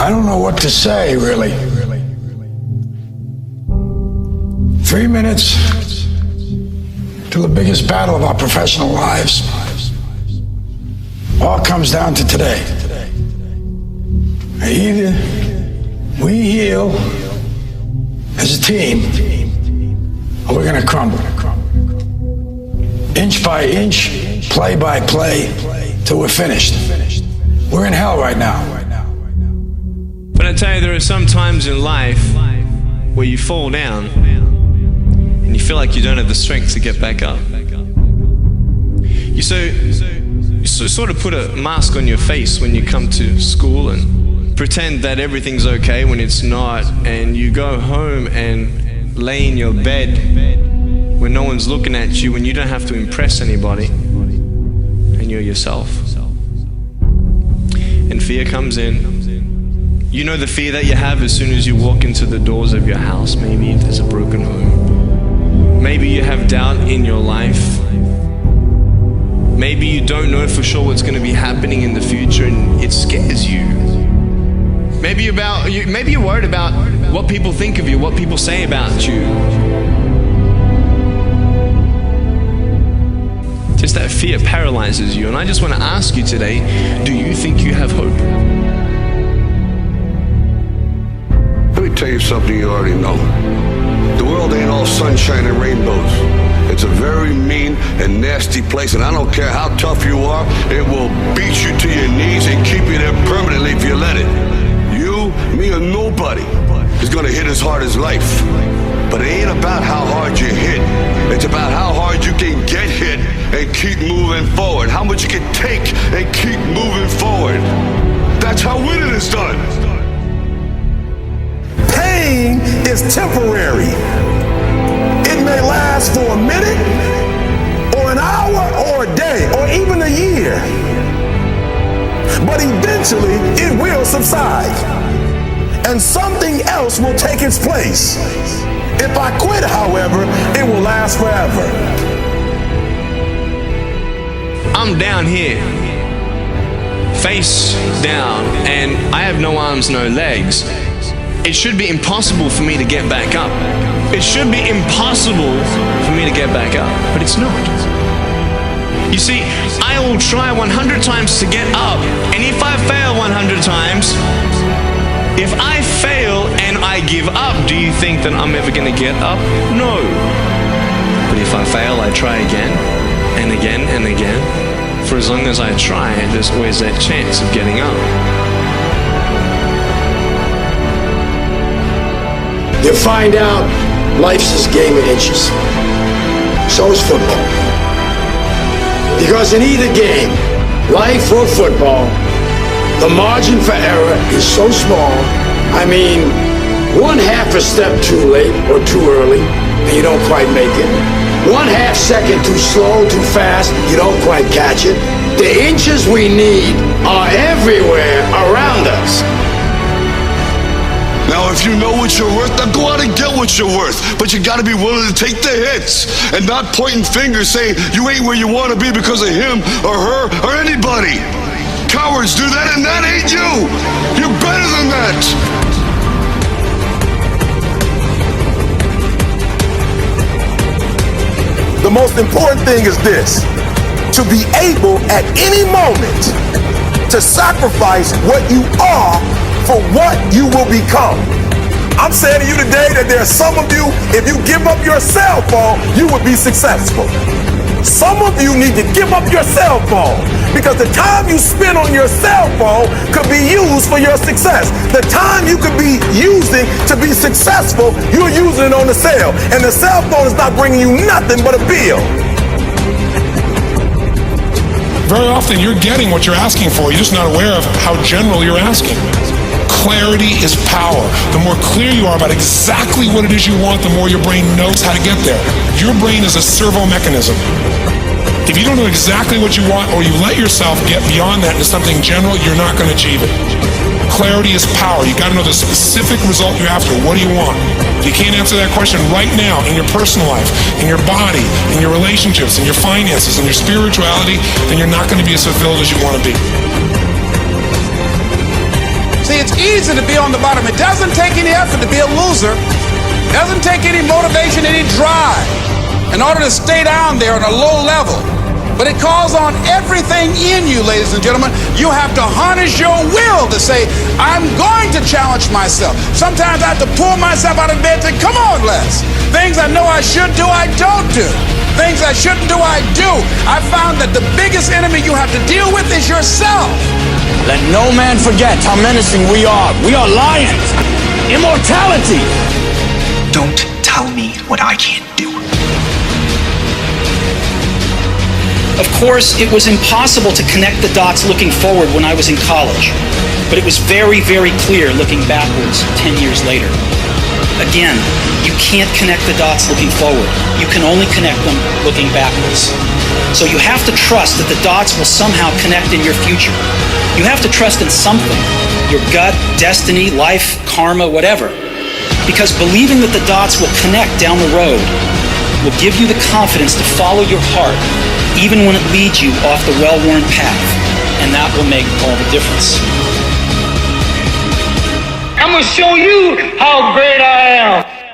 I don't know what to say, really. 3 minutes to the biggest battle of our professional lives. All comes down to today. Either we heal as a team, or we're gonna crumble. Inch by inch, play by play, till we're finished. We're in hell right now. But I tell you, there are some times in life where you fall down and you feel like you don't have the strength to get back up. You sort of put a mask on your face when you come to school and pretend that everything's okay when it's not, and you go home and lay in your bed when no one's looking at you, when you don't have to impress anybody, and you're yourself. And fear comes in. You know the fear that you have as soon as you walk into the doors of your house. Maybe there's a broken home. Maybe you have doubt in your life. Maybe you don't know for sure what's going to be happening in the future and it scares you. Maybe you're worried about what people think of you, what people say about you. Just that fear paralyzes you. And I just want to ask you today, do you think you have hope? Let me tell you something you already know. The world ain't all sunshine and rainbows. It's a very mean and nasty place, and I don't care how tough you are, it will beat you to your knees and keep you there permanently if you let it. You, me, or nobody is gonna hit as hard as life. But it ain't about how hard you hit. It's about how hard you can get hit and keep moving forward. How much you can take and keep moving forward. That's how winning is done. Pain is temporary. It may last for a minute, or an hour, or a day, or even a year. But eventually, it will subside, and something else will take its place. If I quit, however, it will last forever. I'm down here, face down, and I have no arms, no legs. It should be impossible for me to get back up. It should be impossible for me to get back up, but it's not. You see, I will try 100 times to get up, and if I fail 100 times, if I fail and I give up, do you think that I'm ever going to get up? No. But if I fail, I try again, and again, and again. For as long as I try, there's always that chance of getting up. You find out life's this game of inches. So is football. Because in either game, life or football, the margin for error is so small. I mean, 1/2 a step too late or too early, and you don't quite make it. 1/2 second too slow, too fast, you don't quite catch it. The inches we need are everywhere around us. Now, if you know what you're worth, then go out and get what you're worth. But you gotta be willing to take the hits and not pointing fingers saying you ain't where you wanna be because of him or her or anybody. Cowards do that, and that ain't you. You're better than that. The most important thing is this: to be able at any moment to sacrifice what you are for what you will become. I'm saying to you today that there are some of you, if you give up your cell phone, you would be successful. Some of you need to give up your cell phone, because the time you spend on your cell phone could be used for your success. The time you could be using to be successful, you're using it on the cell, and the cell phone is not bringing you nothing but a bill. Very often you're getting what you're asking for, you're just not aware of how general you're asking. Clarity is power. The more clear you are about exactly what it is you want, the more your brain knows how to get there. Your brain is a servo mechanism. If you don't know exactly what you want, or you let yourself get beyond that into something general, you're not going to achieve it. Clarity is power. You got to know the specific result you're after. What do you want? If you can't answer that question right now in your personal life, in your body, in your relationships, in your finances, in your spirituality, then you're not going to be as fulfilled as you want to be. See, it's easy to be on the bottom. It doesn't take any effort to be a loser. It doesn't take any motivation, any drive in order to stay down there on a low level. But it calls on everything in you, ladies and gentlemen. You have to harness your will to say, I'm going to challenge myself. Sometimes I have to pull myself out of bed and say, come on, Les. Things I know I should do, I don't do. Things I shouldn't do, I do. I found that the biggest enemy you have to deal with is yourself. Let no man forget how menacing we are. We are lions. Immortality. Don't tell me what I can't do. Of course, it was impossible to connect the dots looking forward when I was in college, but it was very, very clear looking backwards 10 years later. Again, you can't connect the dots looking forward. You can only connect them looking backwards. So you have to trust that the dots will somehow connect in your future. You have to trust in something, your gut, destiny, life, karma, whatever. Because believing that the dots will connect down the road will give you the confidence to follow your heart, even when it leads you off the well-worn path. And that will make all the difference. I'm gonna show you how great I am.